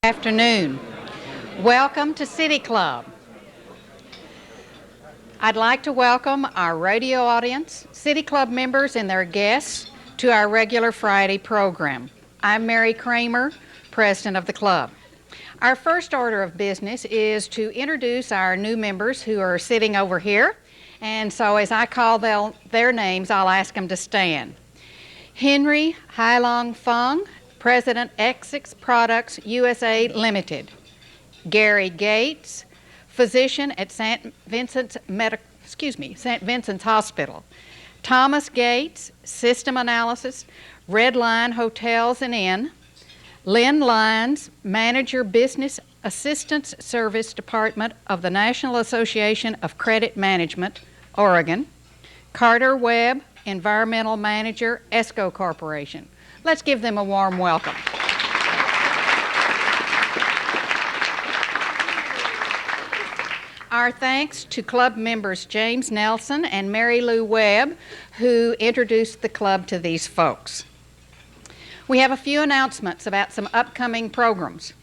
Afternoon. Welcome to City Club. I'd like to welcome our radio audience, City Club members and their guests to our regular Friday program. I'm Mary Kramer, President of the club. Our first order of business is to introduce our new members who are sitting over here, and so as I call their names, I'll ask them to stand. Henry Hailong Fung, President, Essex Products USA Limited. Gary Gates, physician at St. Vincent's Hospital. Thomas Gates, System Analysis, Red Line Hotels and Inn. Lynn Lyons, Manager Business Assistance Service Department of the National Association of Credit Management, Oregon. Carter Webb, Environmental Manager, ESCO Corporation. Let's give them a warm welcome. Our thanks to club members James Nelson and Mary Lou Webb, who introduced the club to these folks. We have a few announcements about some upcoming programs.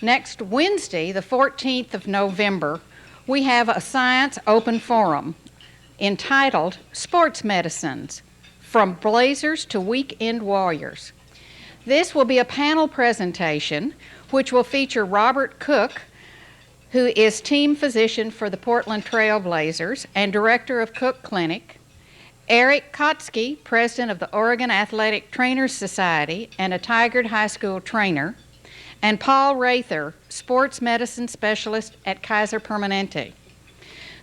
Next Wednesday, the 14th of November, we have a science open forum entitled Sports Medicines, From Blazers to Weekend Warriors. This will be a panel presentation which will feature Robert Cook, who is team physician for the Portland Trail Blazers and director of Cook Clinic, Eric Kotsky, president of the Oregon Athletic Trainers Society and a Tigard High School trainer, and Paul Rather, sports medicine specialist at Kaiser Permanente.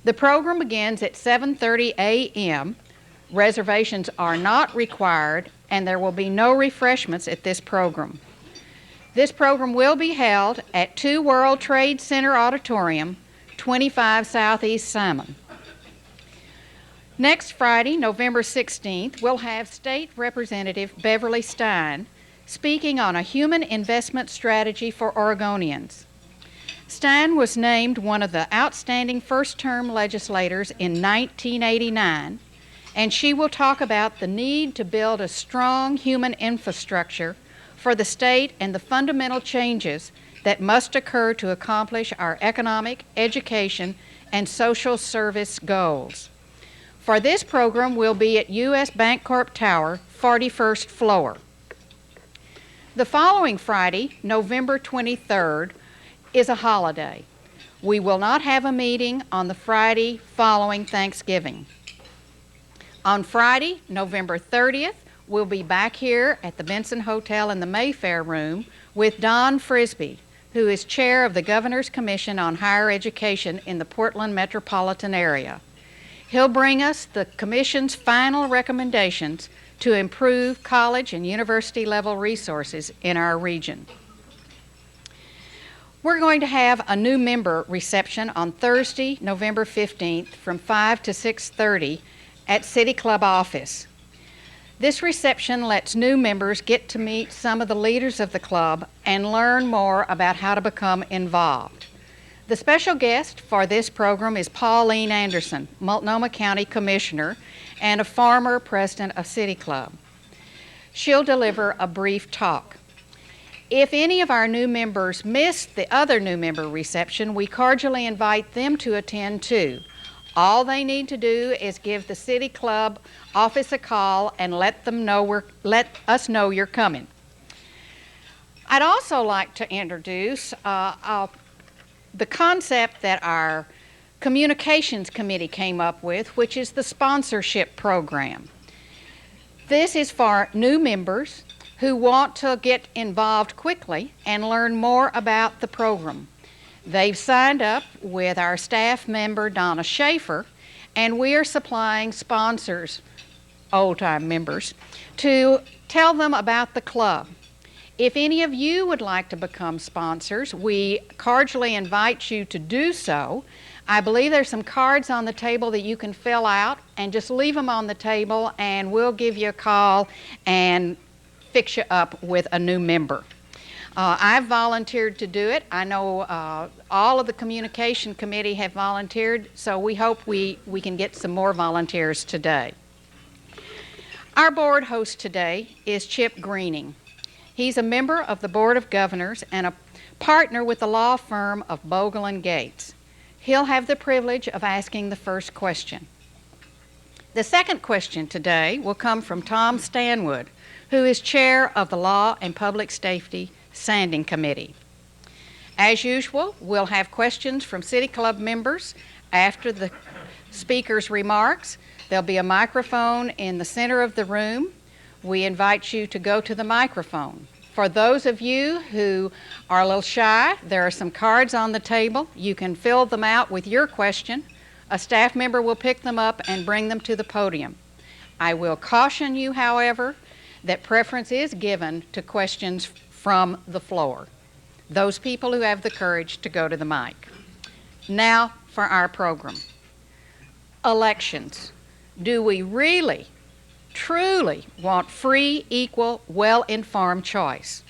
The program begins at 7:30 a.m. Reservations are not required, and there will be no refreshments at this program. This program will be held at 2 World Trade Center Auditorium, 25 Southeast Salmon. Next Friday, November 16th, we'll have State Representative Beverly Stein speaking on a human investment strategy for Oregonians. Stein was named one of the outstanding first-term legislators in 1989, and she will talk about the need to build a strong human infrastructure for the state and the fundamental changes that must occur to accomplish our economic, education, and social service goals. For this program, we'll be at U.S. Bancorp Tower, 41st floor. The following Friday, November 23rd, is a holiday. We will not have a meeting on the Friday following Thanksgiving. On Friday, November 30th, we'll be back here at the Benson Hotel in the Mayfair Room with Don Frisbee, who is chair of the Governor's Commission on Higher Education in the Portland metropolitan area. He'll bring us the Commission's final recommendations to improve college and university level resources in our region. We're going to have a new member reception on Thursday, November 15th from 5 to 6:30 at City Club office. This reception lets new members get to meet some of the leaders of the club and learn more about how to become involved. The special guest for this program is Pauline Anderson, Multnomah County Commissioner and a former president of City Club. She'll deliver a brief talk. If any of our new members missed the other new member reception, we cordially invite them to attend too. All they need to do is give the City Club office a call and let us know you're coming. I'd also like to introduce the concept that our Communications Committee came up with, which is the sponsorship program. This is for new members who want to get involved quickly and learn more about the program. They've signed up with our staff member, Donna Schaefer, and we are supplying sponsors, old-time members, to tell them about the club. If any of you would like to become sponsors, we cordially invite you to do so. I believe there's some cards on the table that you can fill out and just leave them on the table, and we'll give you a call and fix you up with a new member. I've volunteered to do it. I know all of the Communication Committee have volunteered, so we hope we can get some more volunteers today. Our board host today is Chip Greening. He's a member of the Board of Governors and a partner with the law firm of Bogle and Gates. He'll have the privilege of asking the first question. The second question today will come from Tom Stanwood, who is chair of the Law and Public Safety Standing Committee. As usual, we'll have questions from City Club members after the speaker's remarks. There'll be a microphone in the center of the room. We invite you to go to the microphone. For those of you who are a little shy, there are some cards on the table. You can fill them out with your question. A staff member will pick them up and bring them to the podium. I will caution you, however, that preference is given to questions from the floor. Those people who have the courage to go to the mic. Now for our program. Elections. Do we really, truly want free, equal, well-informed choice?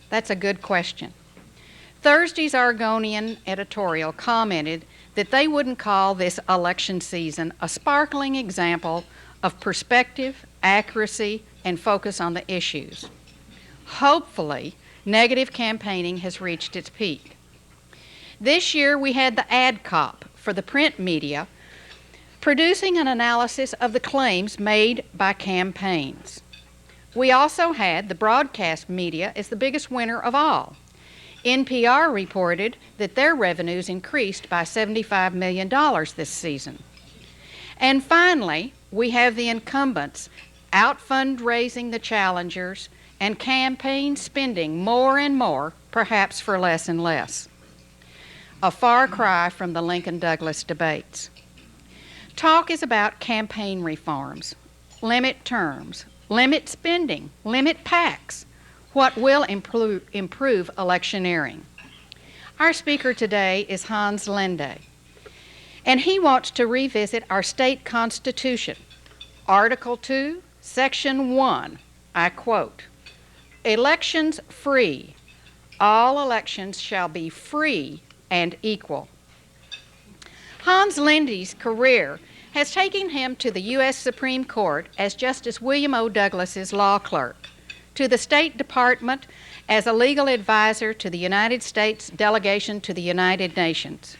That's a good question. Thursday's Oregonian editorial commented that they wouldn't call this election season a sparkling example of perspective, accuracy, and focus on the issues. Hopefully, negative campaigning has reached its peak. This year we had the ad cop for the print media producing an analysis of the claims made by campaigns. We also had the broadcast media as the biggest winner of all. NPR reported that their revenues increased by $75 million this season. And finally, we have the incumbents out fundraising the challengers and campaign spending more and more, perhaps for less and less. A far cry from the Lincoln-Douglas debates. Talk is about campaign reforms, limit terms, limit spending, limit PACs. What will improve electioneering? Our speaker today is Hans Linde, and he wants to revisit our state constitution. Article 2, Section 1, I quote, "Elections free. All elections shall be free and equal." Hans Linde's career has taken him to the U.S. Supreme Court as Justice William O. Douglas's law clerk, to the State Department as a legal advisor to the United States delegation to the United Nations,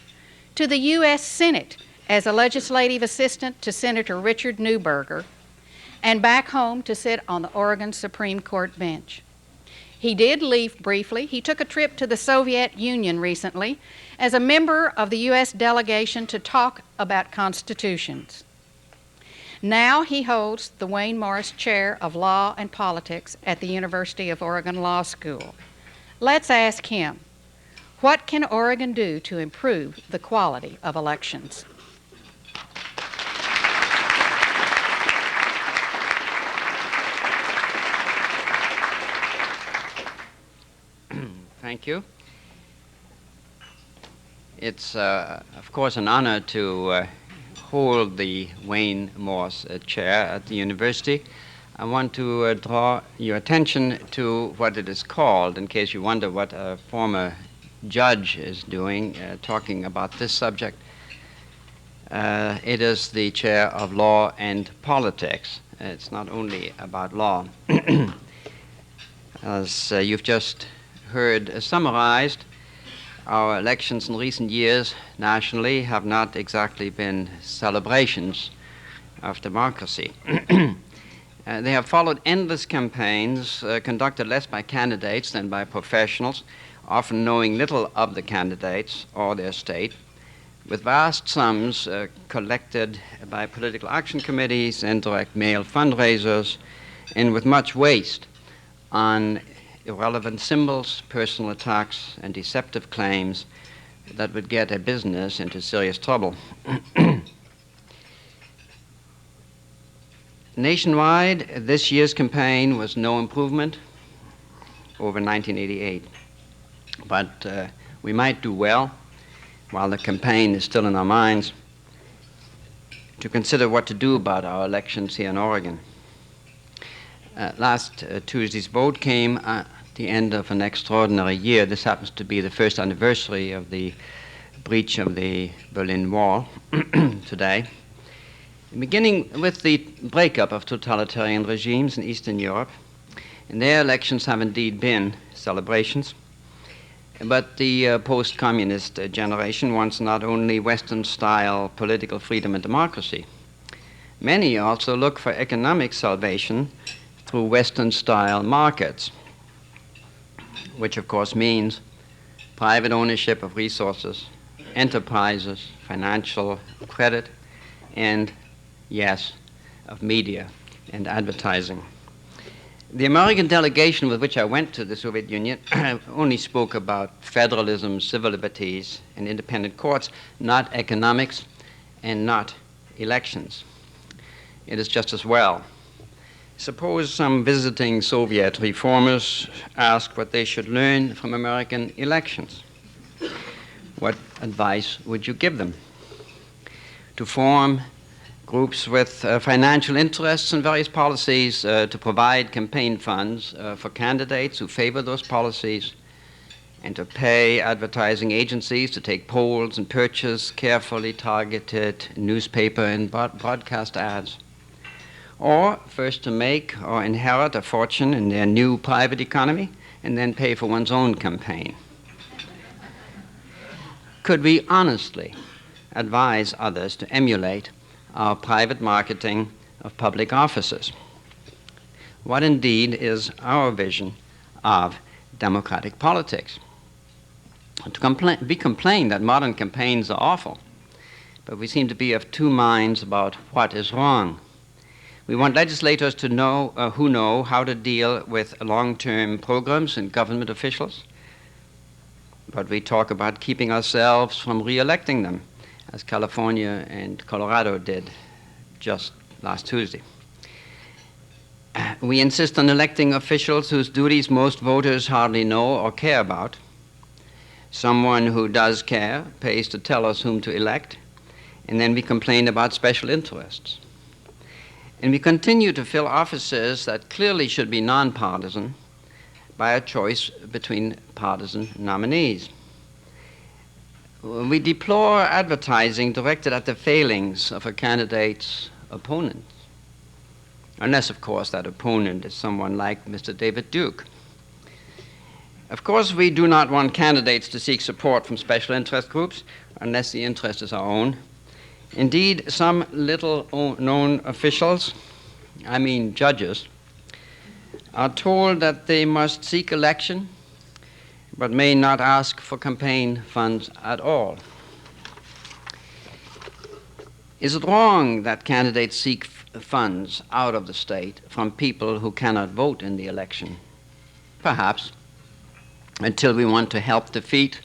to the U.S. Senate as a legislative assistant to Senator Richard Neuberger, and back home to sit on the Oregon Supreme Court bench. He did leave briefly. He took a trip to the Soviet Union recently as a member of the U.S. delegation to talk about constitutions. Now he holds the Wayne Morris Chair of Law and Politics at the University of Oregon Law School. Let's ask him, what can Oregon do to improve the quality of elections? Thank you. It's, of course, an honor to hold the Wayne Morse Chair at the university. I want to draw your attention to what it is called, in case you wonder what a former judge is doing, talking about this subject. It is the Chair of Law and Politics. It's not only about law. As you've just heard summarized, our elections in recent years nationally have not exactly been celebrations of democracy. They have followed endless campaigns conducted less by candidates than by professionals, often knowing little of the candidates or their state, with vast sums collected by political action committees and direct mail fundraisers, and with much waste on irrelevant symbols, personal attacks, and deceptive claims that would get a business into serious trouble. Nationwide, this year's campaign was no improvement over 1988. But we might do well, while the campaign is still in our minds, to consider what to do about our elections here in Oregon. Last Tuesday's vote came at the end of an extraordinary year. This happens to be the first anniversary of the breach of the Berlin Wall today. Beginning with the breakup of totalitarian regimes in Eastern Europe, and their elections have indeed been celebrations. But the post-communist generation wants not only Western-style political freedom and democracy. Many also look for economic salvation through Western-style markets, which of course means private ownership of resources, enterprises, financial credit, and, yes, of media and advertising. The American delegation with which I went to the Soviet Union only spoke about federalism, civil liberties, and independent courts, not economics and not elections. It is just as well. Suppose some visiting Soviet reformers ask what they should learn from American elections. What advice would you give them? To form groups with financial interests in various policies, to provide campaign funds for candidates who favor those policies, and to pay advertising agencies to take polls and purchase carefully targeted newspaper and broadcast ads. Or first to make or inherit a fortune in their new private economy and then pay for one's own campaign. Could we honestly advise others to emulate our private marketing of public offices? What indeed is our vision of democratic politics? We complain that modern campaigns are awful, but we seem to be of two minds about what is wrong. We want legislators to know who know how to deal with long-term programs and government officials, but we talk about keeping ourselves from re-electing them, as California and Colorado did just last Tuesday. We insist on electing officials whose duties most voters hardly know or care about. Someone who does care pays to tell us whom to elect, and then we complain about special interests. And we continue to fill offices that clearly should be nonpartisan by a choice between partisan nominees. We deplore advertising directed at the failings of a candidate's opponent, unless, of course, that opponent is someone like Mr. David Duke. Of course, we do not want candidates to seek support from special interest groups unless the interest is our own. Indeed, some little-known officials, I mean judges, are told that they must seek election but may not ask for campaign funds at all. Is it wrong that candidates seek funds out of the state from people who cannot vote in the election? Perhaps, until we want to help defeat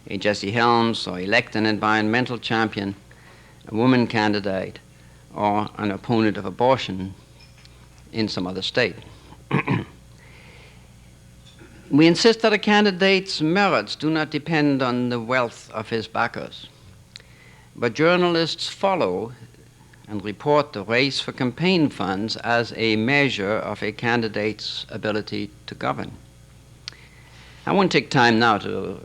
a Jesse Helms or elect an environmental champion, a woman candidate, or an opponent of abortion in some other state. We insist that a candidate's merits do not depend on the wealth of his backers, but journalists follow and report the race for campaign funds as a measure of a candidate's ability to govern. I won't take time now to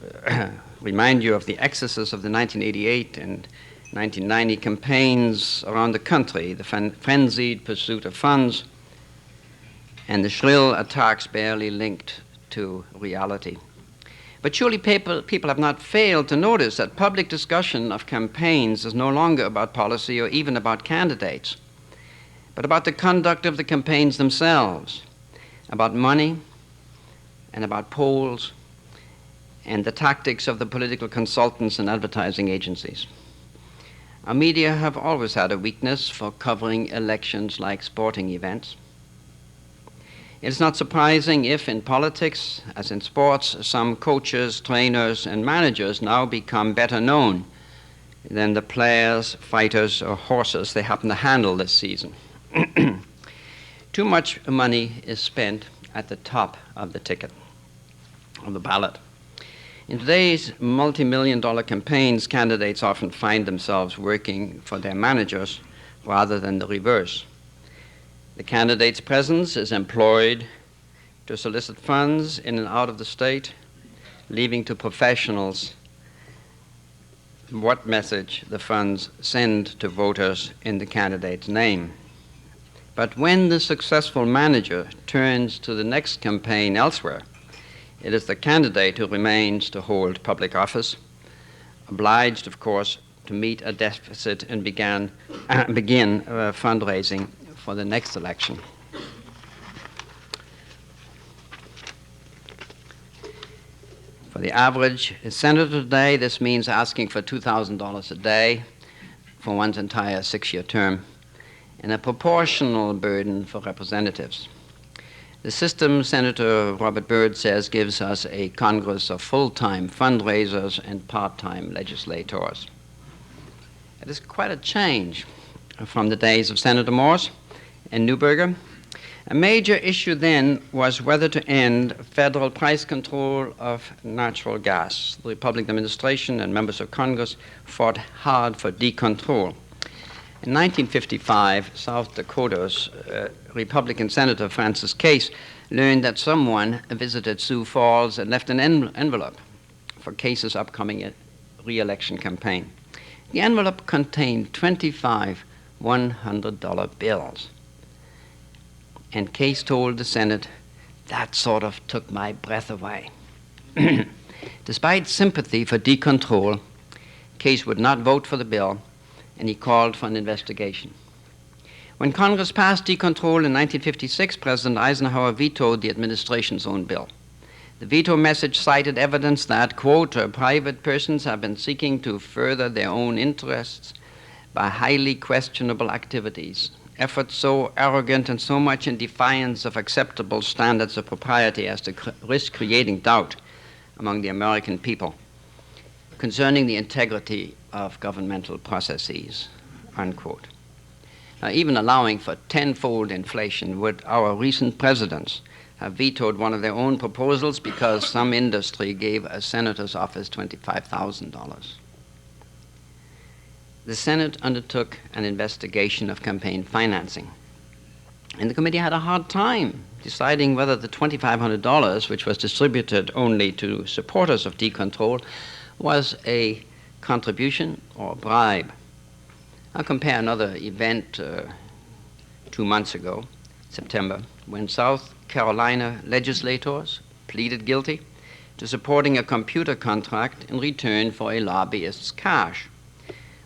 remind you of the excesses of the 1988 and 1990 campaigns around the country, the frenzied pursuit of funds, and the shrill attacks barely linked to reality. But surely people have not failed to notice that public discussion of campaigns is no longer about policy or even about candidates, but about the conduct of the campaigns themselves, about money and about polls and the tactics of the political consultants and advertising agencies. Our media have always had a weakness for covering elections like sporting events. It's not surprising if in politics, as in sports, some coaches, trainers, and managers now become better known than the players, fighters, or horses they happen to handle this season. Too much money is spent at the top of the ticket, of the ballot. In today's multi-million-dollar campaigns, candidates often find themselves working for their managers rather than the reverse. The candidate's presence is employed to solicit funds in and out of the state, leaving to professionals what message the funds send to voters in the candidate's name. But when the successful manager turns to the next campaign elsewhere, It is the candidate who remains to hold public office, obliged, of course, to meet a deficit and begin fundraising for the next election. For the average senator today, this means asking for $2,000 a day for one's entire 6-year term, and a proportional burden for representatives. The system, Senator Robert Byrd says, gives us a Congress of full-time fundraisers and part-time legislators. It is quite a change from the days of Senator Morse and Neuberger. A major issue then was whether to end federal price control of natural gas. The Republican administration and members of Congress fought hard for decontrol. In 1955, South Dakota's Republican Senator Francis Case learned that someone visited Sioux Falls and left an envelope for Case's upcoming re-election campaign. The envelope contained 25 $100 bills. And Case told the Senate, that sort of took my breath away. Despite sympathy for decontrol, Case would not vote for the bill, and he called for an investigation. When Congress passed decontrol in 1956, President Eisenhower vetoed the administration's own bill. The veto message cited evidence that, quote, private persons have been seeking to further their own interests by highly questionable activities, efforts so arrogant and so much in defiance of acceptable standards of propriety as to risk creating doubt among the American people concerning the integrity of governmental processes, unquote. Now, even allowing for tenfold inflation, would our recent presidents have vetoed one of their own proposals because some industry gave a senator's office $25,000? The Senate undertook an investigation of campaign financing, and the committee had a hard time deciding whether the $2,500, which was distributed only to supporters of decontrol, was a contribution or a bribe. I'll compare another event 2 months ago, September, when South Carolina legislators pleaded guilty to supporting a computer contract in return for a lobbyist's cash,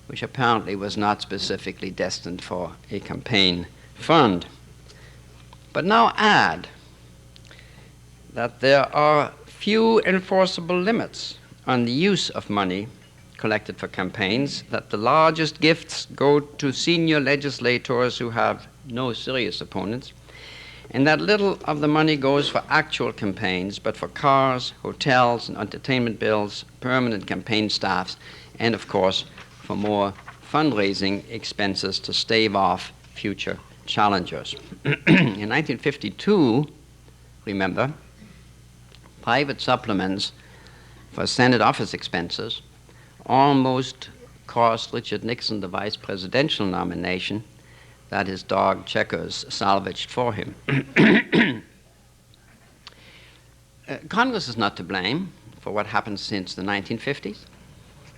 which apparently was not specifically destined for a campaign fund. But now add that there are few enforceable limits on the use of money collected for campaigns, that the largest gifts go to senior legislators who have no serious opponents, and that little of the money goes for actual campaigns, but for cars, hotels, and entertainment bills, permanent campaign staffs, and of course, for more fundraising expenses to stave off future challengers. In 1952, remember, private supplements for Senate office expenses almost cost Richard Nixon the vice presidential nomination that his dog Checkers salvaged for him. Congress is not to blame for what happened since the 1950s.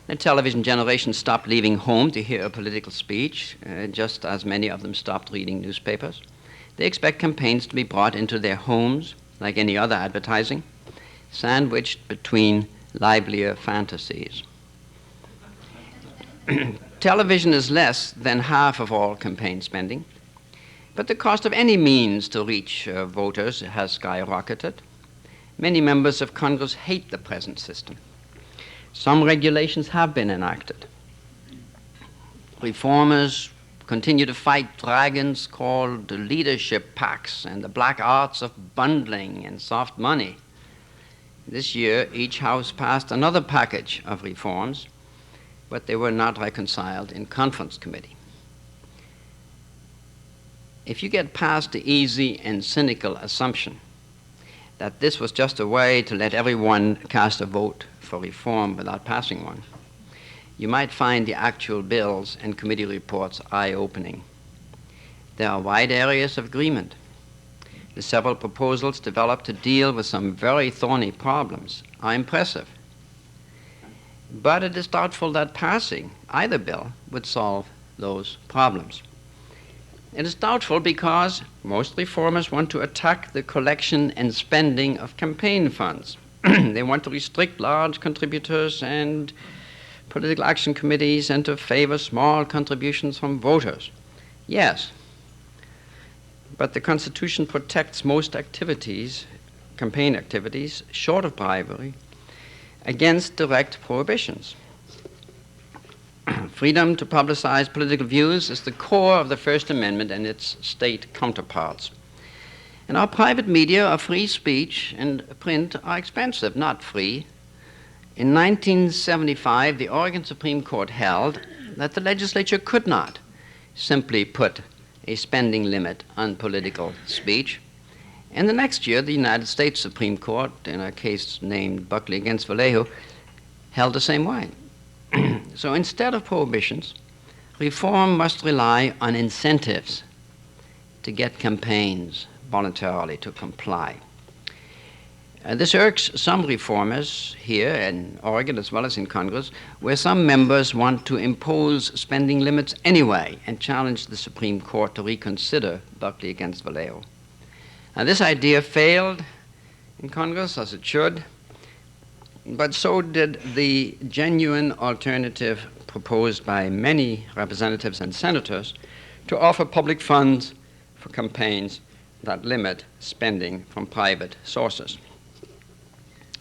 The television generation stopped leaving home to hear a political speech, just as many of them stopped reading newspapers. They expect campaigns to be brought into their homes, like any other advertising, sandwiched between livelier fantasies. Television is less than half of all campaign spending, but the cost of any means to reach voters has skyrocketed. Many members of Congress hate the present system. Some regulations have been enacted. Reformers continue to fight dragons called the leadership PACs and the black arts of bundling and soft money. This year, each house passed another package of reforms, but they were not reconciled in conference committee. If you get past the easy and cynical assumption that this was just a way to let everyone cast a vote for reform without passing one, you might find the actual bills and committee reports eye-opening. There are wide areas of agreement. The several proposals developed to deal with some very thorny problems are impressive. But it is doubtful that passing either bill would solve those problems. It is doubtful because most reformers want to attack the collection and spending of campaign funds, They want to restrict large contributors and political action committees and to favor small contributions from voters. Yes, but the Constitution protects most activities, campaign activities, short of bribery, against direct prohibitions. Freedom to publicize political views is the core of the First Amendment and its state counterparts. And our private media of free speech and print are expensive, not free. In 1975, the Oregon Supreme Court held that the legislature could not simply put a spending limit on political speech. And the next year, the United States Supreme Court, in a case named Buckley against Vallejo, held the same way. So instead of prohibitions, reform must rely on incentives to get campaigns voluntarily to comply. This irks some reformers here in Oregon as well as in Congress, where some members want to impose spending limits anyway and challenge the Supreme Court to reconsider Buckley against Vallejo. Now, this idea failed in Congress, as it should, but so did the genuine alternative proposed by many representatives and senators to offer public funds for campaigns that limit spending from private sources.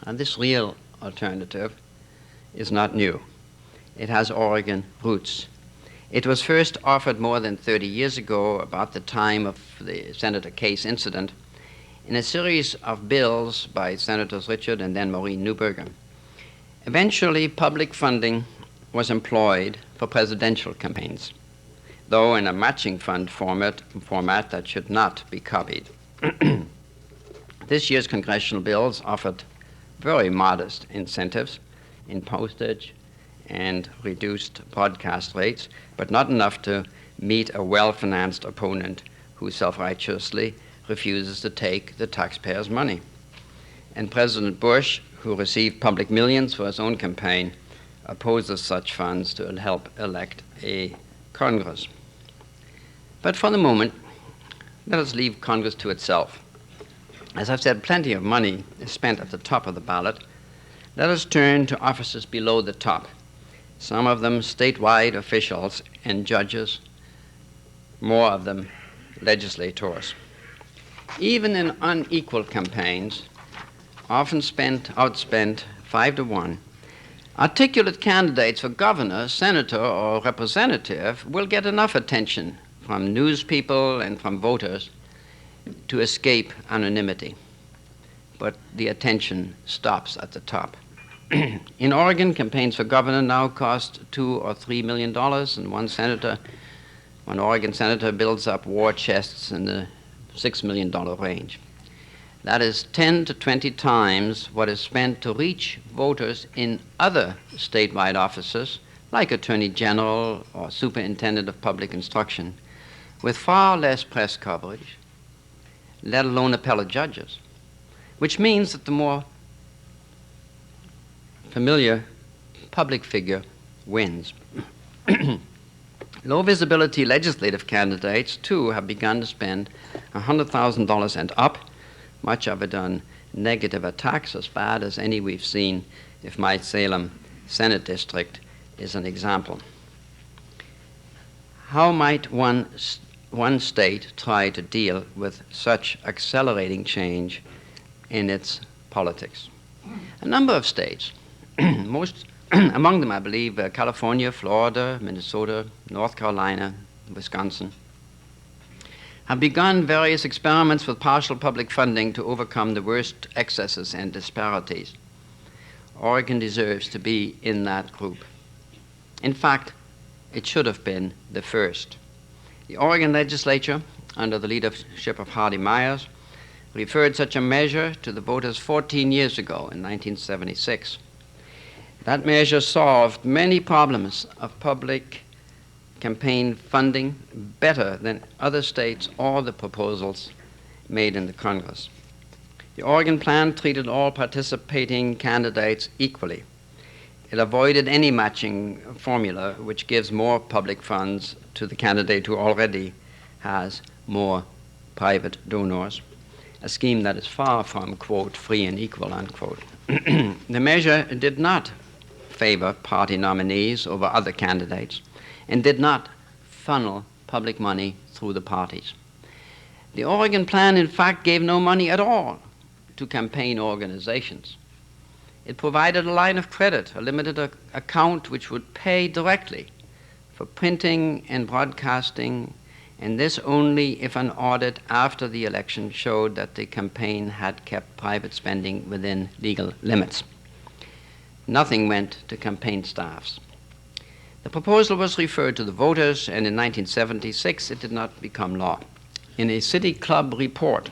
And this real alternative is not new. It has Oregon roots. It was first offered more than 30 years ago, about the time of the Senator Case incident, in a series of bills by Senators Richard and then Maureen Neuberger. Eventually, public funding was employed for presidential campaigns, though in a matching fund format that should not be copied. This year's congressional bills offered very modest incentives in postage and reduced broadcast rates, but not enough to meet a well-financed opponent who self-righteously refuses to take the taxpayers' money. And President Bush, who received public millions for his own campaign, opposes such funds to help elect a Congress. But for the moment, let us leave Congress to itself. As I've said, plenty of money is spent at the top of the ballot. Let us turn to offices below the top, some of them statewide officials and judges, more of them legislators. Even in unequal campaigns, often outspent 5-1, articulate candidates for governor, senator, or representative will get enough attention from news people and from voters to escape anonymity. But the attention stops at the top. In Oregon, campaigns for governor now cost $2 or $3 million, and one Oregon senator builds up war chests in the $6 million range. That is 10 to 20 times what is spent to reach voters in other statewide offices, like Attorney General or Superintendent of Public Instruction, with far less press coverage, let alone appellate judges, which means that the more familiar public figure wins. Low visibility legislative candidates, too, have begun to spend $100,000 and up, much of it on negative attacks, as bad as any we've seen, if my Salem Senate district is an example. How might one state try to deal with such accelerating change in its politics? A number of states, most among them, I believe, California, Florida, Minnesota, North Carolina, Wisconsin, have begun various experiments with partial public funding to overcome the worst excesses and disparities. Oregon deserves to be in that group. In fact, it should have been the first. The Oregon legislature, under the leadership of Hardy Myers, referred such a measure to the voters 14 years ago in 1976. That measure solved many problems of public campaign funding better than other states or the proposals made in the Congress. The Oregon plan treated all participating candidates equally. It avoided any matching formula which gives more public funds to the candidate who already has more private donors, a scheme that is far from, quote, free and equal, unquote. The measure did not favor party nominees over other candidates and did not funnel public money through the parties. The Oregon plan, in fact, gave no money at all to campaign organizations. It provided a line of credit, a limited account which would pay directly for printing and broadcasting, and this only if an audit after the election showed that the campaign had kept private spending within legal limits. Nothing went to campaign staffs. The proposal was referred to the voters, and in 1976 it did not become law. In a City Club report,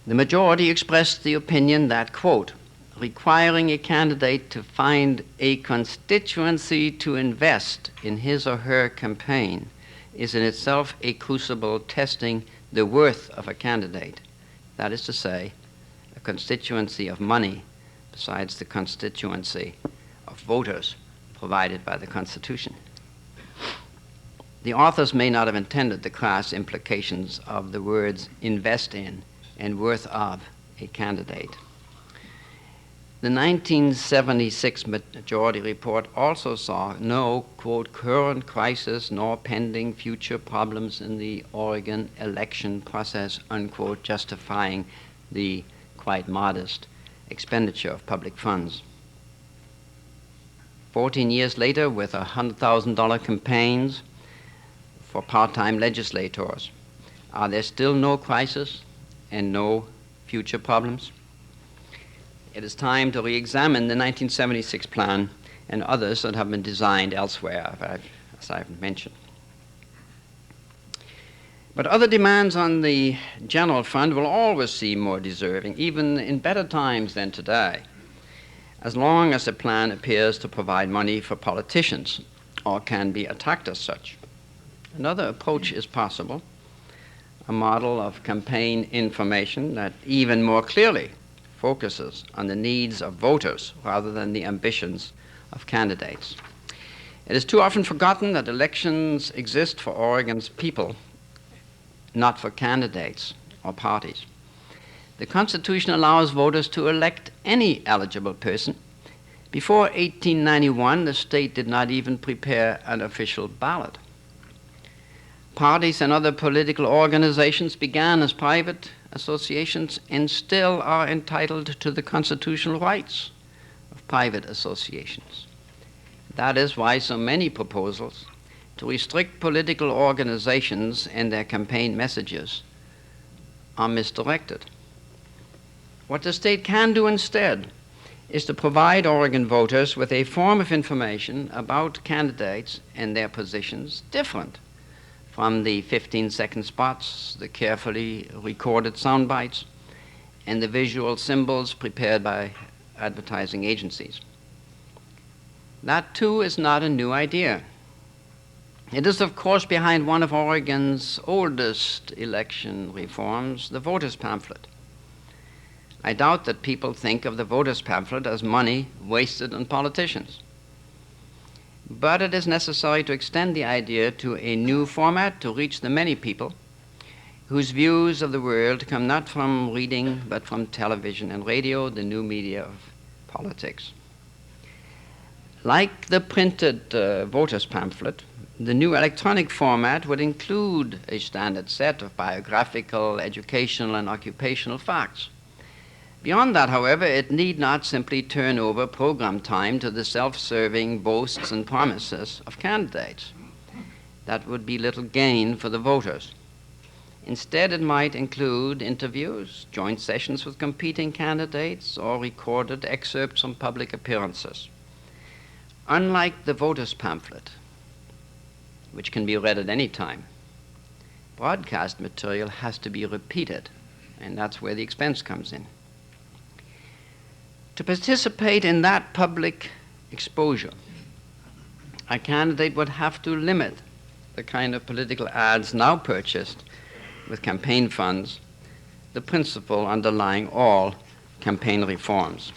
the majority expressed the opinion that, quote, requiring a candidate to find a constituency to invest in his or her campaign is in itself a crucible testing the worth of a candidate. That is to say, a constituency of money besides the constituency of voters provided by the Constitution. The authors may not have intended the crass implications of the words invest in and worth of a candidate. The 1976 majority report also saw no, quote, current crisis nor pending future problems in the Oregon election process, unquote, justifying the quite modest expenditure of public funds. 14 years later, with $100,000 campaigns for part-time legislators, are there still no crisis and no future problems? It is time to re-examine the 1976 plan and others that have been designed elsewhere, as I've mentioned. But other demands on the general fund will always seem more deserving, even in better times than today, as long as the plan appears to provide money for politicians or can be attacked as such. Another approach is possible, a model of campaign information that even more clearly focuses on the needs of voters rather than the ambitions of candidates. It is too often forgotten that elections exist for Oregon's people, not for candidates or parties. The Constitution allows voters to elect any eligible person. Before 1891, the state did not even prepare an official ballot. Parties and other political organizations began as private associations and still are entitled to the constitutional rights of private associations. That is why so many proposals to restrict political organizations and their campaign messages are misdirected. What the state can do instead is to provide Oregon voters with a form of information about candidates and their positions different from the 15-second spots, the carefully recorded sound bites, and the visual symbols prepared by advertising agencies. That, too, is not a new idea. It is, of course, behind one of Oregon's oldest election reforms, the voter's pamphlet. I doubt that people think of the voter's pamphlet as money wasted on politicians. But it is necessary to extend the idea to a new format to reach the many people whose views of the world come not from reading but from television and radio, the new media of politics. Like the printed voter's pamphlet, the new electronic format would include a standard set of biographical, educational, and occupational facts. Beyond that, however, it need not simply turn over program time to the self-serving boasts and promises of candidates. That would be little gain for the voters. Instead, it might include interviews, joint sessions with competing candidates, or recorded excerpts from public appearances. Unlike the voter's pamphlet, which can be read at any time, broadcast material has to be repeated, and that's where the expense comes in. To participate in that public exposure, a candidate would have to limit the kind of political ads now purchased with campaign funds, the principle underlying all campaign reforms.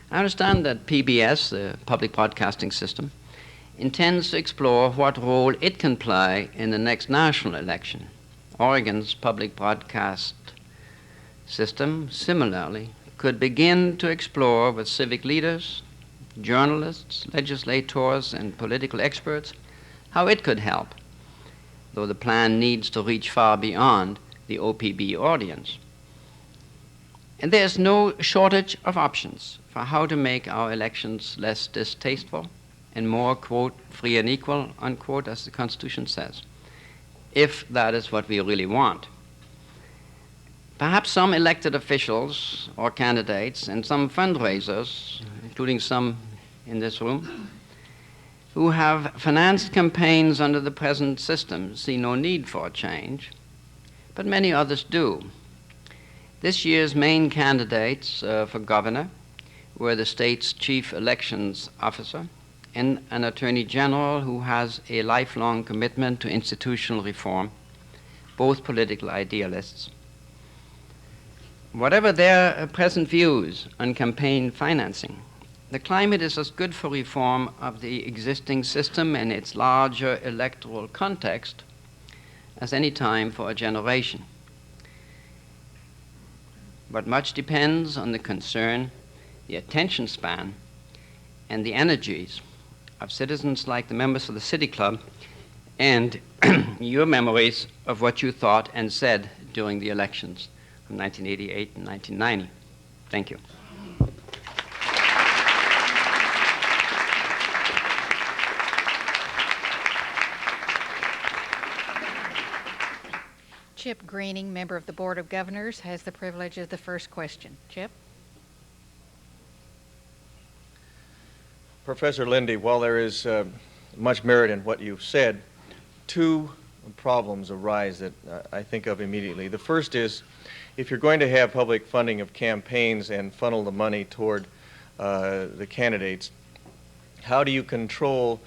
I understand that PBS, the public broadcasting system, intends to explore what role it can play in the next national election. Oregon's public broadcast system, similarly, could begin to explore with civic leaders, journalists, legislators, and political experts how it could help, though the plan needs to reach far beyond the OPB audience. And there's no shortage of options for how to make our elections less distasteful and more, quote, free and equal, unquote, as the Constitution says, if that is what we really want. Perhaps some elected officials or candidates and some fundraisers, including some in this room, who have financed campaigns under the present system see no need for a change, but many others do. This year's main candidates for governor were the state's chief elections officer and an attorney general who has a lifelong commitment to institutional reform, both political idealists. Whatever their present views on campaign financing, the climate is as good for reform of the existing system and its larger electoral context as any time for a generation. But much depends on the concern, the attention span, and the energies of citizens like the members of the City Club and your memories of what you thought and said during the elections from 1988 and 1990. Thank you. Chip Greening, member of the Board of Governors, has the privilege of the first question. Chip? Professor Linde, while there is much merit in what you've said, two problems arise that I think of immediately. The first is, if you're going to have public funding of campaigns and funnel the money toward the candidates, how do you control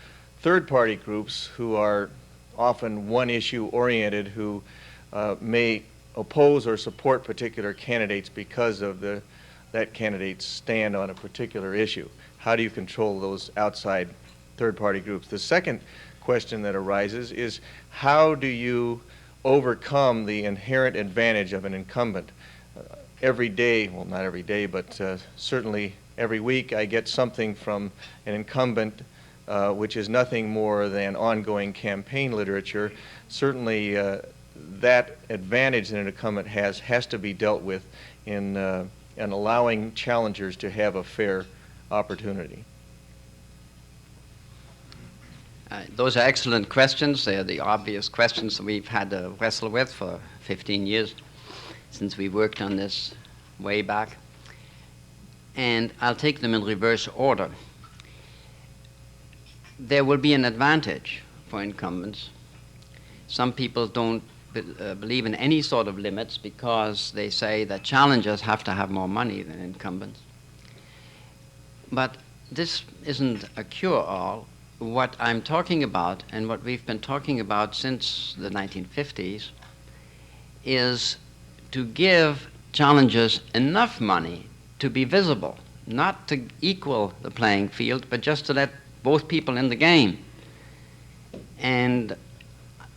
third-party groups who are often one-issue oriented, who may oppose or support particular candidates because of that candidate's stand on a particular issue? How do you control those outside third-party groups? The second question that arises is, how do you overcome the inherent advantage of an incumbent? Every day, well, not every day, but certainly every week, I get something from an incumbent which is nothing more than ongoing campaign literature. Certainly that advantage that an incumbent has to be dealt with in allowing challengers to have a fair opportunity. Those are excellent questions. They're the obvious questions that we've had to wrestle with for 15 years since we worked on this way back. And I'll take them in reverse order. There will be an advantage for incumbents. Some people don't believe in any sort of limits because they say that challengers have to have more money than incumbents. But this isn't a cure-all. What I'm talking about, and what we've been talking about since the 1950s, is to give challengers enough money to be visible, not to equal the playing field, but just to let both people in the game. And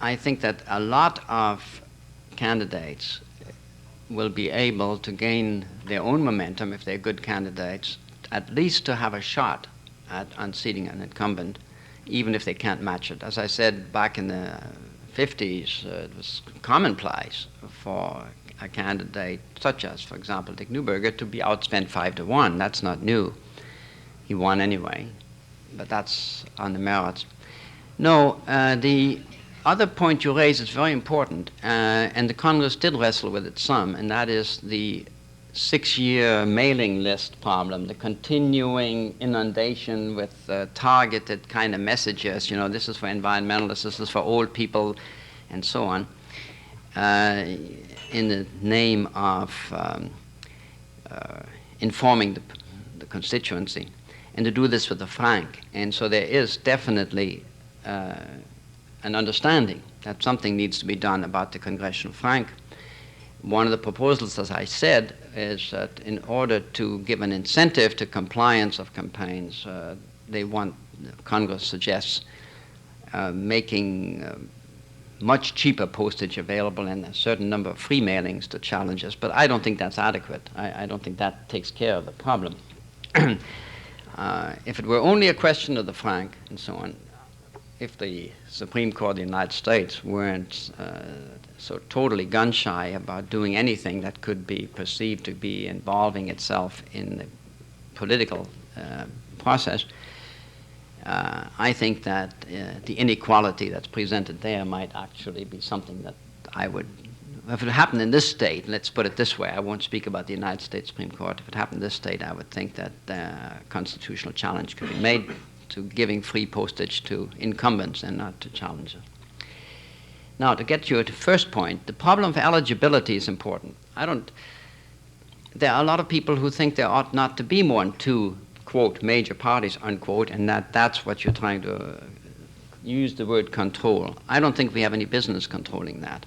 I think that a lot of candidates will be able to gain their own momentum if they're good candidates, at least to have a shot at unseating an incumbent, even if they can't match it. As I said, back in the 50s, it was commonplace for a candidate such as, for example, Dick Neuberger, to be outspent 5-1. That's not new. He won anyway, but that's on the merits. No, the other point you raise is very important, and the Congress did wrestle with it some, and that is the 6-year mailing list problem, the continuing inundation with targeted kind of messages. You know, this is for environmentalists, this is for old people, and so on, in the name of informing the constituency, and to do this with a frank. And so there is definitely an understanding that something needs to be done about the congressional frank. One of the proposals, as I said, is that in order to give an incentive to compliance of campaigns, Congress suggests making much cheaper postage available and a certain number of free mailings to challenge us, but I don't think that's adequate. I don't think that takes care of the problem. If it were only a question of the franc and so on, if the Supreme Court of the United States weren't so totally gun-shy about doing anything that could be perceived to be involving itself in the political process, I think that the inequality that's presented there might actually be something that I would, if it happened in this state, let's put it this way, I won't speak about the United States Supreme Court, if it happened in this state, I would think that a constitutional challenge could be made to giving free postage to incumbents and not to challengers. Now, to get you to the first point, the problem of eligibility is important. There are a lot of people who think there ought not to be more than two, quote, major parties, unquote, and that's what you're trying to use the word control. I don't think we have any business controlling that.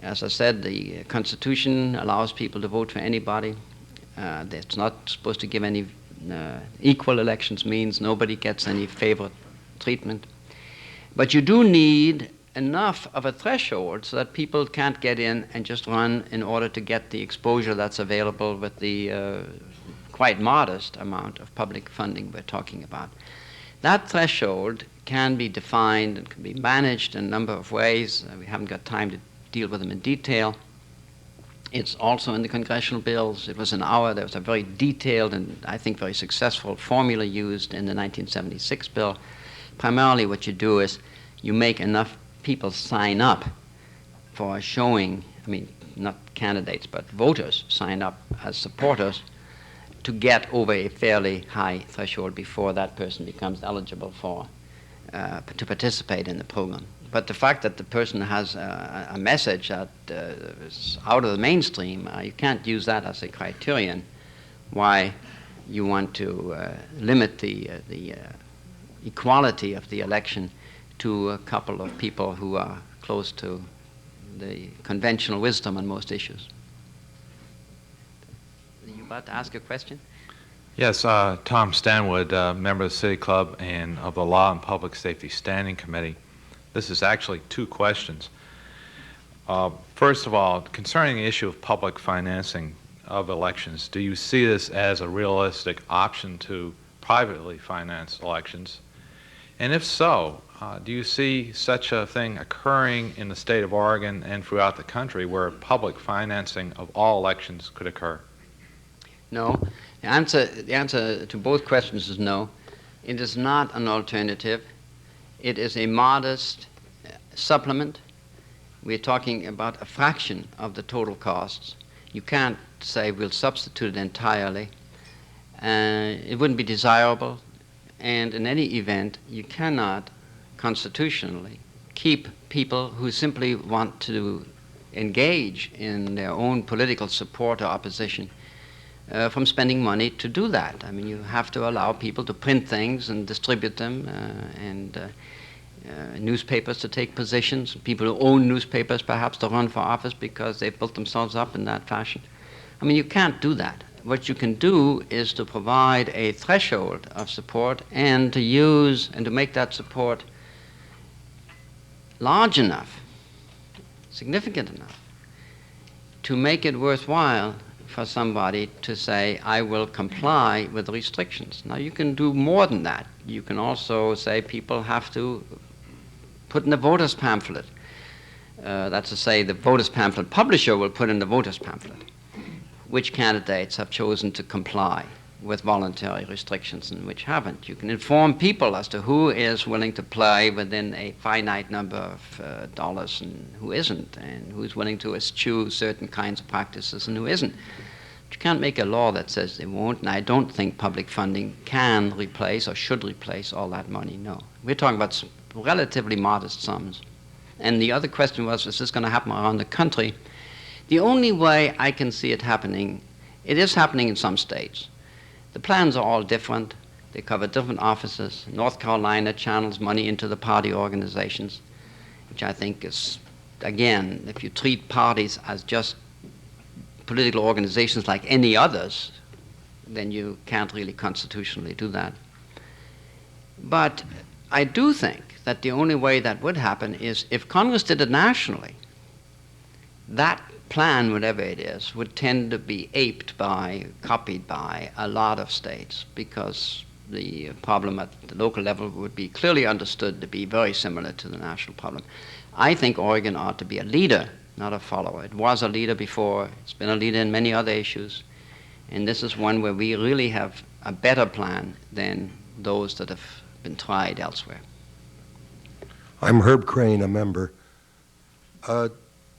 As I said, the Constitution allows people to vote for anybody. It's not supposed to give any equal elections, means nobody gets any favored treatment. But you do need enough of a threshold so that people can't get in and just run in order to get the exposure that's available with the quite modest amount of public funding we're talking about. That threshold can be defined and can be managed in a number of ways. We haven't got time to deal with them in detail. It's also in the congressional bills. It was there was a very detailed and I think very successful formula used in the 1976 bill. Primarily what you do is you make enough people sign up for showing, I mean, not candidates, but voters sign up as supporters to get over a fairly high threshold before that person becomes eligible to participate in the program. But the fact that the person has a message that is out of the mainstream, you can't use that as a criterion why you want to limit the equality of the election to a couple of people who are close to the conventional wisdom on most issues. Are you about to ask a question? Yes, Tom Stanwood, member of the City Club and of the Law and Public Safety Standing Committee. This is actually two questions. First of all, concerning the issue of public financing of elections, do you see this as a realistic option to privately finance elections? And if so, do you see such a thing occurring in the state of Oregon and throughout the country where public financing of all elections could occur? No. The answer to both questions is no. It is not an alternative. It is a modest supplement. We're talking about a fraction of the total costs. You can't say we'll substitute it entirely. It wouldn't be desirable. And in any event, you cannot constitutionally keep people who simply want to engage in their own political support or opposition from spending money to do that. I mean, you have to allow people to print things and distribute them, and newspapers to take positions, people who own newspapers perhaps to run for office because they've built themselves up in that fashion. I mean, you can't do that. What you can do is to provide a threshold of support and to use and to make that support large enough, significant enough, to make it worthwhile for somebody to say, I will comply with the restrictions. Now, you can do more than that. You can also say people have to put in the voters pamphlet. That's to say, the voters pamphlet publisher will put in the voters pamphlet which candidates have chosen to comply with voluntary restrictions and which haven't. You can inform people as to who is willing to play within a finite number of dollars and who isn't, and who's willing to eschew certain kinds of practices and who isn't. But you can't make a law that says they won't, and I don't think public funding can replace or should replace all that money, no. We're talking about relatively modest sums. And the other question was, is this going to happen around the country? The only way I can see it happening, it is happening in some states. The plans are all different. They cover different offices. North Carolina channels money into the party organizations, which I think is, again, if you treat parties as just political organizations like any others, then you can't really constitutionally do that. But I do think that the only way that would happen is if Congress did it nationally. That plan, whatever it is, would tend to be copied by a lot of states, because the problem at the local level would be clearly understood to be very similar to the national problem. I think Oregon ought to be a leader, not a follower. It was a leader before. It's been a leader in many other issues. And this is one where we really have a better plan than those that have been tried elsewhere. I'm Herb Crane, a member.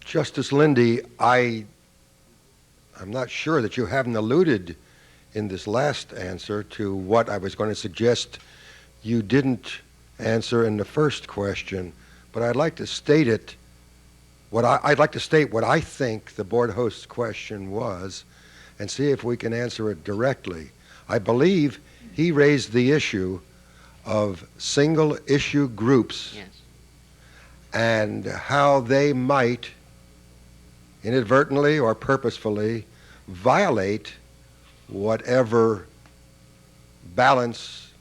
Justice Linde, I'm not sure that you haven't alluded in this last answer to what I was going to suggest you didn't answer in the first question, but I'd like to state it. I'd like to state what I think the board host's question was, and see if we can answer it directly. I believe he raised the issue of single issue groups. Yes. And how they might inadvertently or purposefully violate whatever balance,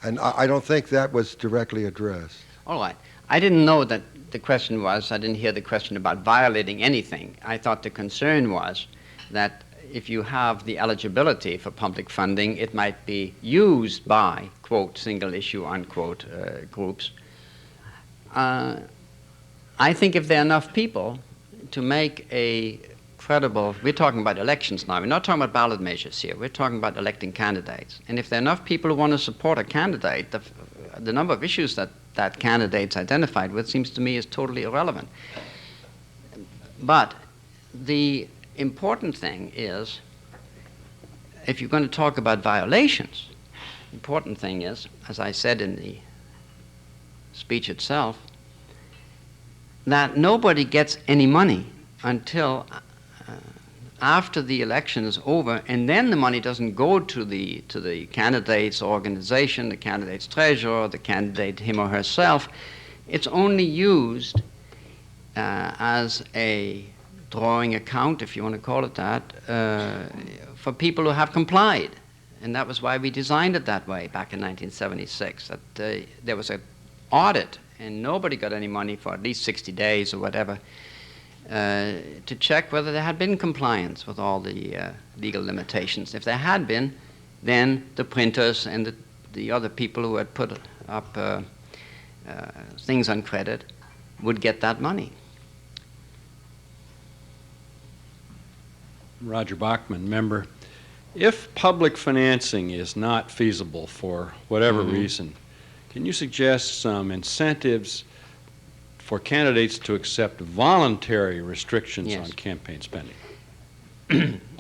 and I don't think that was directly addressed. All right. I didn't know that the question was, I didn't hear the question about violating anything. I thought the concern was that if you have the eligibility for public funding, it might be used by, quote, single issue, unquote, groups. I think if there are enough people to make a credible, we're talking about elections now, we're not talking about ballot measures here, we're talking about electing candidates. And if there are enough people who want to support a candidate, the number of issues that candidate's identified with seems to me is totally irrelevant. But the important thing is, if you're going to talk about violations, the important thing is, as I said in the speech itself, that nobody gets any money until after the election is over, and then the money doesn't go to the candidate's organization, the candidate's treasurer, the candidate him or herself. It's only used as a drawing account, if you want to call it that, for people who have complied. And that was why we designed it that way back in 1976, that there was an audit and nobody got any money for at least 60 days or whatever to check whether there had been compliance with all the legal limitations. If there had been, then the printers and the other people who had put up things on credit would get that money. Roger Bachman, member. If public financing is not feasible for whatever reason, can you suggest some incentives for candidates to accept voluntary restrictions on campaign spending?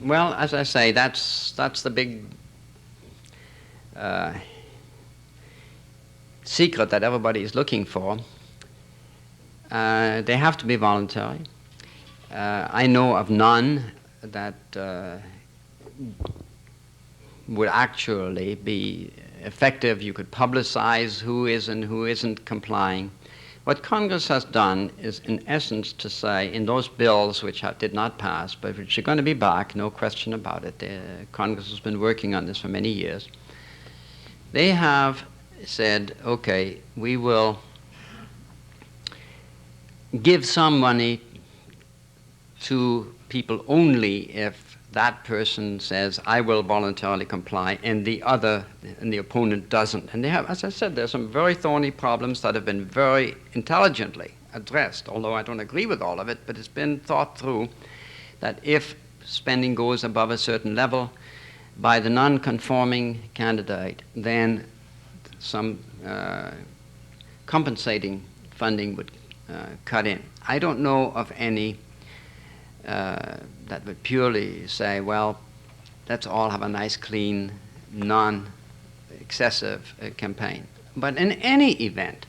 Well, as I say, that's the big secret that everybody is looking for. They have to be voluntary. I know of none that would actually be effective. You could publicize who is and who isn't complying. What Congress has done is, in essence, to say, in those bills which did not pass, but which are going to be back, no question about it, Congress has been working on this for many years, they have said, okay, we will give some money to people only if that person says, I will voluntarily comply, and the opponent doesn't. And they have, as I said, there's some very thorny problems that have been very intelligently addressed, although I don't agree with all of it, but it's been thought through that if spending goes above a certain level by the non-conforming candidate, then some compensating funding would cut in. I don't know of any that would purely say, well, let's all have a nice, clean, non-excessive campaign. But in any event,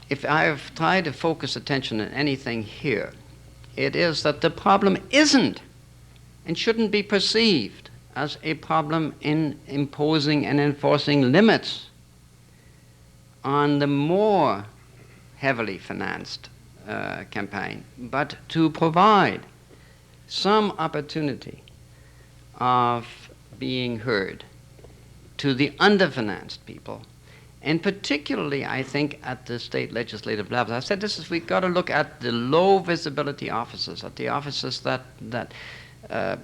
if I've tried to focus attention on anything here, it is that the problem isn't and shouldn't be perceived as a problem in imposing and enforcing limits on the more heavily financed campaign, but to provide some opportunity of being heard to the underfinanced people. And particularly, I think, at the state legislative level. I said we've got to look at the low visibility offices, at the offices that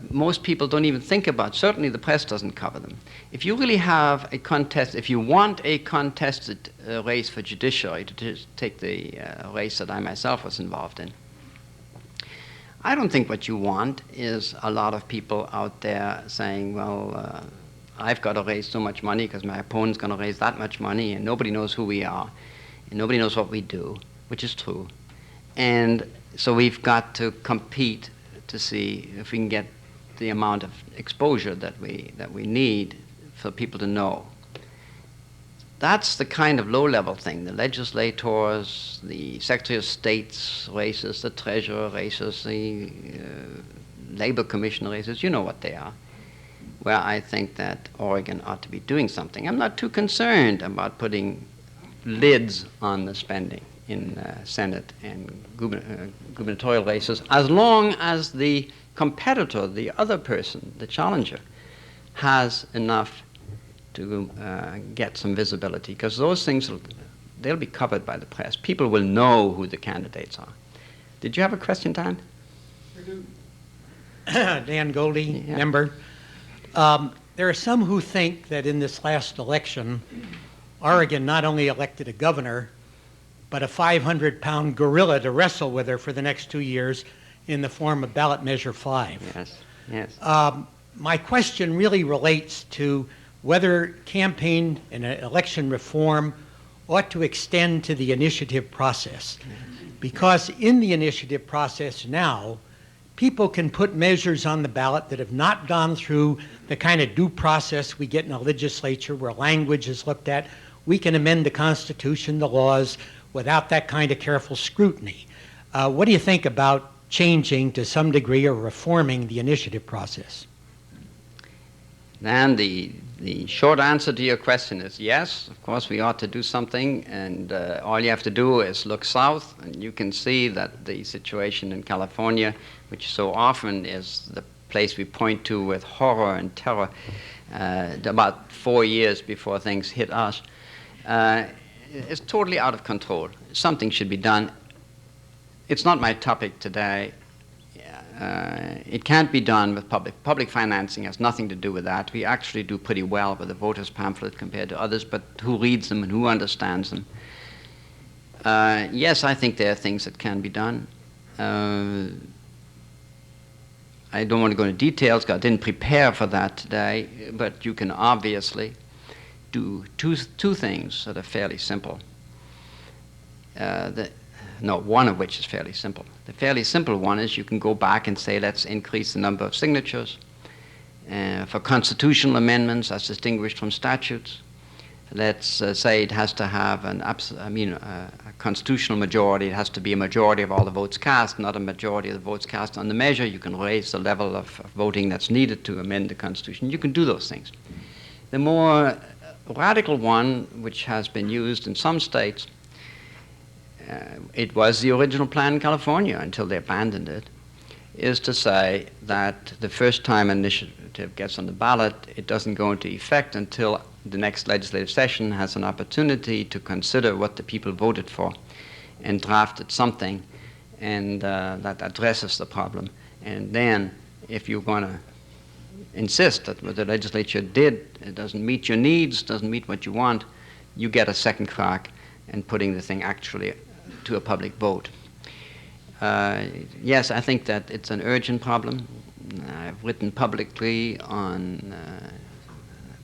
most people don't even think about. Certainly the press doesn't cover them. If you really have a contest, if you want a contested race for judiciary, to just take the race that I myself was involved in, I don't think what you want is a lot of people out there saying, well, I've got to raise so much money because my opponent's going to raise that much money, and nobody knows who we are, and nobody knows what we do, which is true. And so we've got to compete to see if we can get the amount of exposure that we need for people to know. That's the kind of low-level thing. The legislators, the Secretary of State's races, the Treasurer races, the Labor Commissioner races, you know what they are, where I think that Oregon ought to be doing something. I'm not too concerned about putting lids on the spending in Senate and gubernatorial races, as long as the competitor, the other person, the challenger, has enough to get some visibility, because those things, they'll be covered by the press. People will know who the candidates are. Did you have a question, Dan? Dan Goldie, Yeah. member. There are some who think that in this last election, Oregon not only elected a governor, but a 500-pound gorilla to wrestle with her for the next 2 years in the form of ballot measure 5. Yes, yes. My question really relates to whether campaign and election reform ought to extend to the initiative process. Because in the initiative process now, people can put measures on the ballot that have not gone through the kind of due process we get in a legislature where language is looked at. We can amend the Constitution, the laws, without that kind of careful scrutiny. What do you think about changing to some degree or reforming the initiative process? And the short answer to your question is yes, of course we ought to do something, and all you have to do is look south, and you can see that the situation in California, which so often is the place we point to with horror and terror, about 4 years before things hit us, is totally out of control. Something should be done. It's not my topic today. It can't be done with public financing. Has nothing to do with that. We actually do pretty well with the voters pamphlet compared to others, but who reads them and who understands them? Yes, I think there are things that can be done. I don't want to go into details because I didn't prepare for that today, but you can obviously do two things that are fairly simple. One of which is fairly simple. The fairly simple one is you can go back and say, let's increase the number of signatures for constitutional amendments as distinguished from statutes. Let's say it has to have a constitutional majority. It has to be a majority of all the votes cast, not a majority of the votes cast on the measure. You can raise the level of voting that's needed to amend the Constitution. You can do those things. The more radical one, which has been used in some states, it was the original plan in California until they abandoned it, is to say that the first time an initiative gets on the ballot, it doesn't go into effect until the next legislative session has an opportunity to consider what the people voted for and drafted something and that addresses the problem. And then if you're going to insist that what the legislature did, it doesn't meet your needs, doesn't meet what you want, you get a second crack in putting the thing actually to a public vote. Yes, I think that it's an urgent problem. I've written publicly on a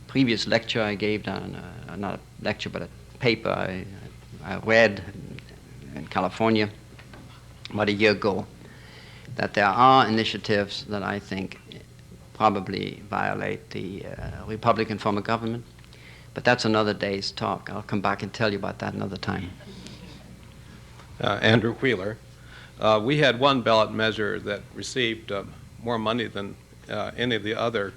previous lecture I gave, not a lecture but a paper I read in California about a year ago, that there are initiatives that I think probably violate the Republican form of government. But that's another day's talk. I'll come back and tell you about that another time. Andrew Wheeler. We had one ballot measure that received more money than any of the other,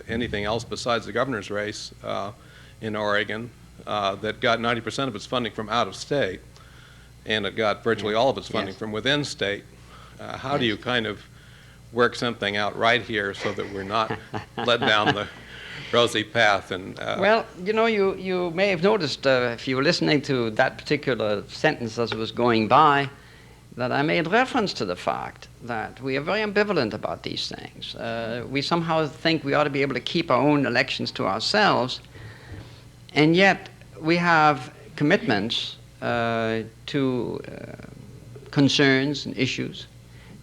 anything else besides the governor's race in Oregon that got 90% of its funding from out of state, and it got virtually all of its funding from within state. How do you kind of work something out right here so that we're not led down rosy path. And Well, you know, you may have noticed if you were listening to that particular sentence as it was going by, that I made reference to the fact that we are very ambivalent about these things. We somehow think we ought to be able to keep our own elections to ourselves, and yet we have commitments to concerns and issues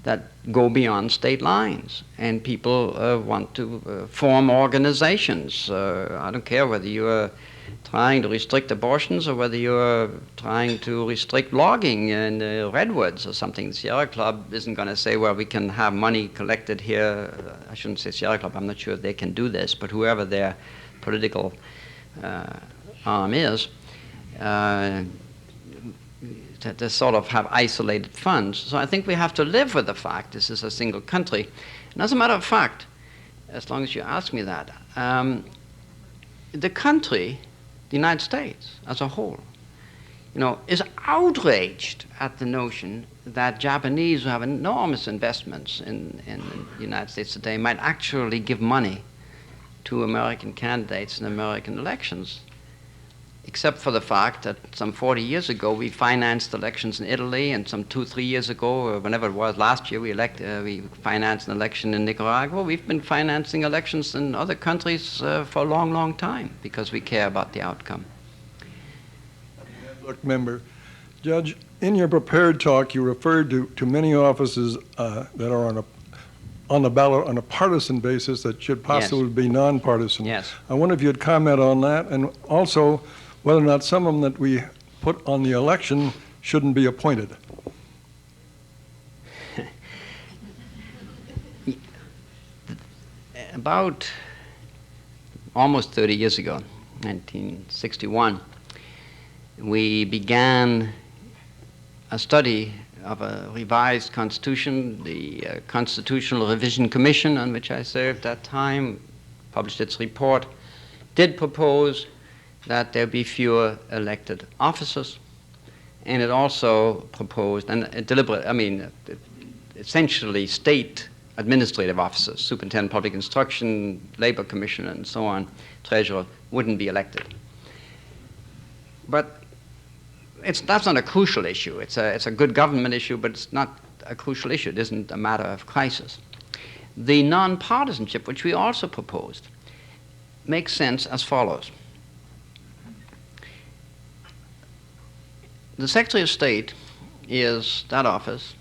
that go beyond state lines, and people want to form organizations. I don't care whether you're trying to restrict abortions or whether you're trying to restrict logging in redwoods or something. The Sierra Club isn't going to say, well, we can have money collected here. I shouldn't say Sierra Club, I'm not sure if they can do this, but whoever their political arm is, to sort of have isolated funds. So I think we have to live with the fact this is a single country. And as a matter of fact, as long as you ask me that, the country, the United States as a whole, you know, is outraged at the notion that Japanese who have enormous investments in the United States today might actually give money to American candidates in American elections, except for the fact that some 40 years ago we financed elections in Italy, and some 2-3 years ago, or whenever it was, last year, we financed an election in Nicaragua. We've been financing elections in other countries for a long, long time because we care about the outcome. Look, member, Judge, in your prepared talk, you referred to many offices that are on the ballot on a partisan basis that should possibly be nonpartisan. Yes. I wonder if you'd comment on that, and also whether or not some of them that we put on the election shouldn't be appointed. About almost 30 years ago, 1961, we began a study of a revised constitution. The Constitutional Revision Commission, on which I served at that time, published its report, did propose that there be fewer elected officers, and it also proposed, and essentially state administrative officers, superintendent of public instruction, labor commissioner, and so on, treasurer, wouldn't be elected. But that's not a crucial issue. It's a good government issue, but it's not a crucial issue. It isn't a matter of crisis. The nonpartisanship, which we also proposed, makes sense as follows. The Secretary of State that office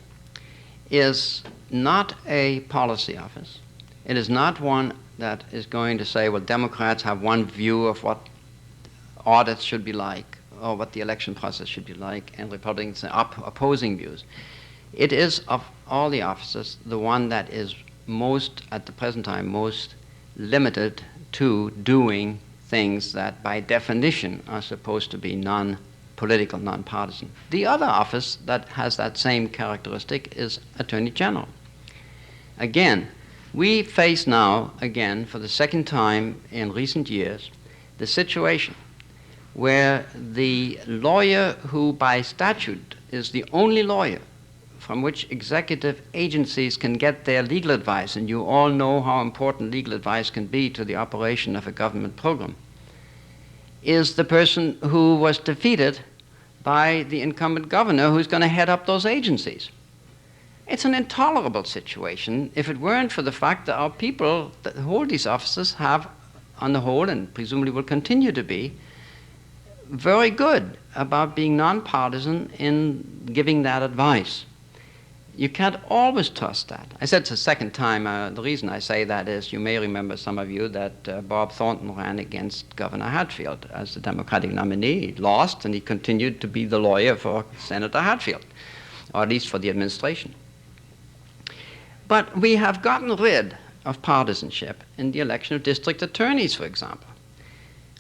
is not a policy office. It is not one that is going to say, well, Democrats have one view of what audits should be like or what the election process should be like, and Republicans have opposing views. It is, of all the offices, the one that is most, at the present time, most limited to doing things that by definition are supposed to be non-political, non-partisan. The other office that has that same characteristic is Attorney General. Again, we face now, again, for the second time in recent years, the situation where the lawyer who by statute is the only lawyer from which executive agencies can get their legal advice, and you all know how important legal advice can be to the operation of a government program, is the person who was defeated by the incumbent governor who's going to head up those agencies. It's an intolerable situation if it weren't for the fact that our people that hold these offices have, on the whole, and presumably will continue to be, very good about being nonpartisan in giving that advice. You can't always trust that. I said it's the second time. The reason I say that is you may remember, some of you, that Bob Thornton ran against Governor Hatfield as the Democratic nominee. He lost, and he continued to be the lawyer for Senator Hatfield, or at least for the administration. But we have gotten rid of partisanship in the election of district attorneys, for example.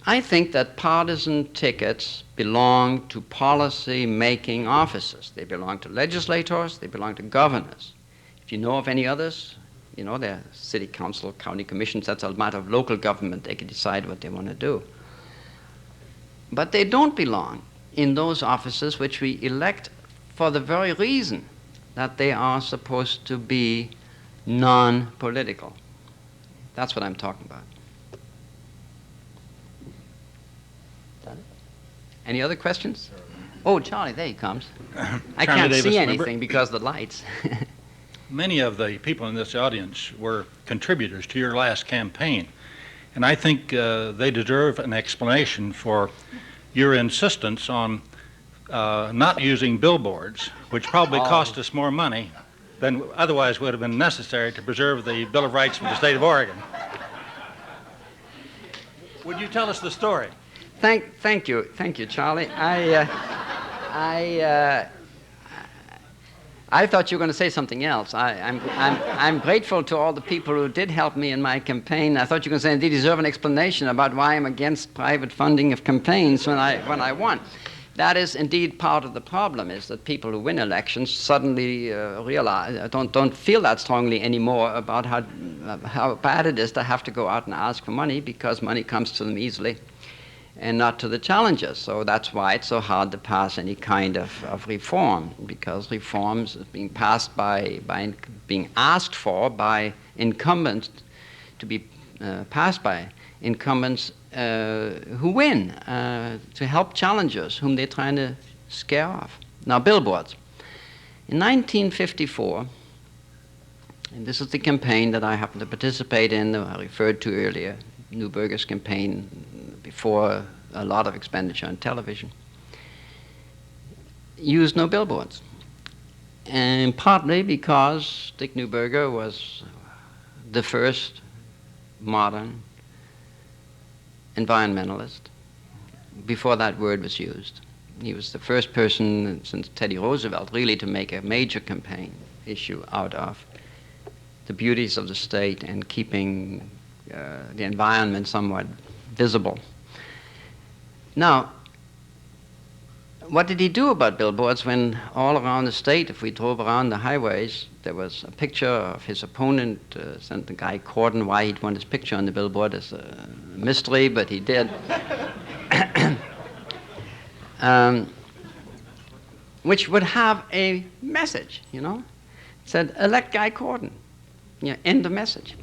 I think that partisan tickets belong to policy-making offices. They belong to legislators, they belong to governors. If you know of any others, you know, they're city council, county commissions, that's a matter of local government. They can decide what they want to do. But they don't belong in those offices which we elect for the very reason that they are supposed to be non-political. That's what I'm talking about. Any other questions? Oh, Charlie, there he comes. I Charlie can't Davis, see member. anything because of the lights. Many of the people in this audience were contributors to your last campaign, and I think they deserve an explanation for your insistence on not using billboards, which probably cost us more money than otherwise would have been necessary to preserve the Bill of Rights for the state of Oregon. Would you tell us the story? Thank you, Charlie. I thought you were going to say something else. I'm grateful to all the people who did help me in my campaign. I thought you were going to say they deserve an explanation about why I'm against private funding of campaigns when I won. That is indeed part of the problem, is that people who win elections suddenly realize, don't feel that strongly anymore about how bad it is to have to go out and ask for money, because money comes to them easily and not to the challengers. So that's why it's so hard to pass any kind of reform, because reforms are being passed by being asked for by incumbents, to be passed by incumbents who win, to help challengers whom they're trying to scare off. Now, billboards. In 1954, and this is the campaign that I happened to participate in, that I referred to earlier, Neuberger's campaign, before a lot of expenditure on television, used no billboards. And partly because Dick Neuberger was the first modern environmentalist before that word was used. He was the first person since Teddy Roosevelt really to make a major campaign issue out of the beauties of the state and keeping the environment somewhat visible. Now, what did he do about billboards when all around the state, if we drove around the highways, there was a picture of his opponent, sent the guy Corden, why he'd want his picture on the billboard is a mystery, but he did. Which would have a message, you know. It said, elect Guy Corden. You know, end the message.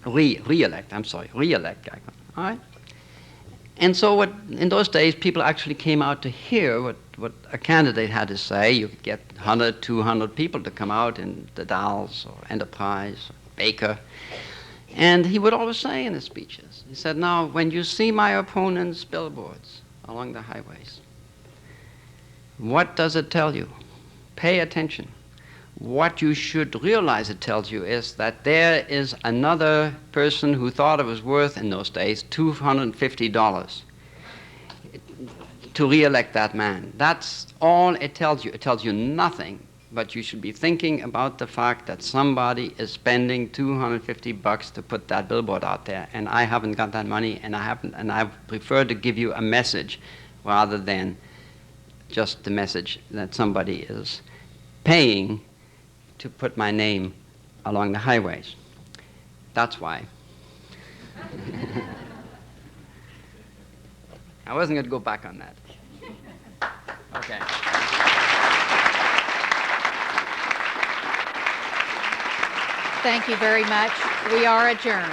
Re-elect Guy Corden. All right? And so in those days, people actually came out to hear what a candidate had to say. You could get 100, 200 people to come out in the Dalles or Enterprise or Baker. And he would always say in his speeches, he said, now, when you see my opponent's billboards along the highways, what does it tell you? Pay attention. What you should realize it tells you is that there is another person who thought it was worth, in those days, $250 to re-elect that man. That's all it tells you. It tells you nothing, but you should be thinking about the fact that somebody is spending $250 to put that billboard out there, and I haven't got that money, and I prefer to give you a message rather than just the message that somebody is paying to put my name along the highways. That's why. I wasn't going to go back on that. Okay. Thank you very much. We are adjourned.